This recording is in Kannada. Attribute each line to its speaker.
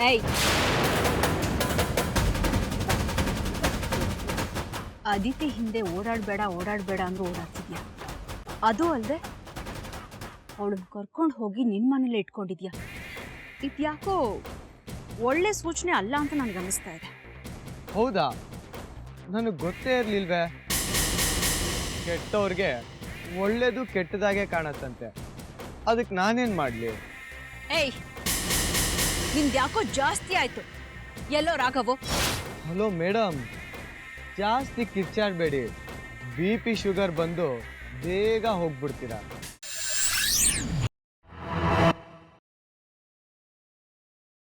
Speaker 1: ಏಯ್, ಅದಿತಿ ಹಿಂದೆ ಓಡಾಡಬೇಡ ಅಂದ್ರೂ ಓಡಾಡ್ತಿದ್ಯಾ. ಅದು ಅಲ್ಲದೆ ಅವಳನ್ನ ಕರ್ಕೊಂಡು ಹೋಗಿ ನಿನ್ನ ಮನೇಲಿ ಇಟ್ಕೊಂಡಿದ್ಯಾ. ಇದ್ಯಾಕೋ ಒಳ್ಳೆ ಸೂಚನೆ ಅಲ್ಲ ಅಂತ ನನಗೆ ಅನಿಸ್ತಾ ಇದೆ.
Speaker 2: ಹೌದಾ? ನನಗೆ ಗೊತ್ತೇ ಇರಲಿಲ್ವೇ. ಕೆಟ್ಟವ್ರಿಗೆ ಒಳ್ಳೇದು ಕೆಟ್ಟದಾಗೆ ಕಾಣತ್ತಂತೆ. ಅದಕ್ಕೆ ನಾನೇನು ಮಾಡಲಿ?
Speaker 1: ಏಯ್, ನಿಂದ್ಯಾಕೋ ಜಾಸ್ತಿ ಆಯ್ತು. ಎಲ್ಲೋ ರಾಘವು?
Speaker 2: ಹಲೋ ಮೇಡಮ್, ಜಾಸ್ತಿ ಕಿರ್ಚಾಡಬೇಡಿ. ಬಿ ಪಿ ಶುಗರ್ ಬಂದು ಬೇಗ ಹೋಗ್ಬಿಡ್ತೀರಾ.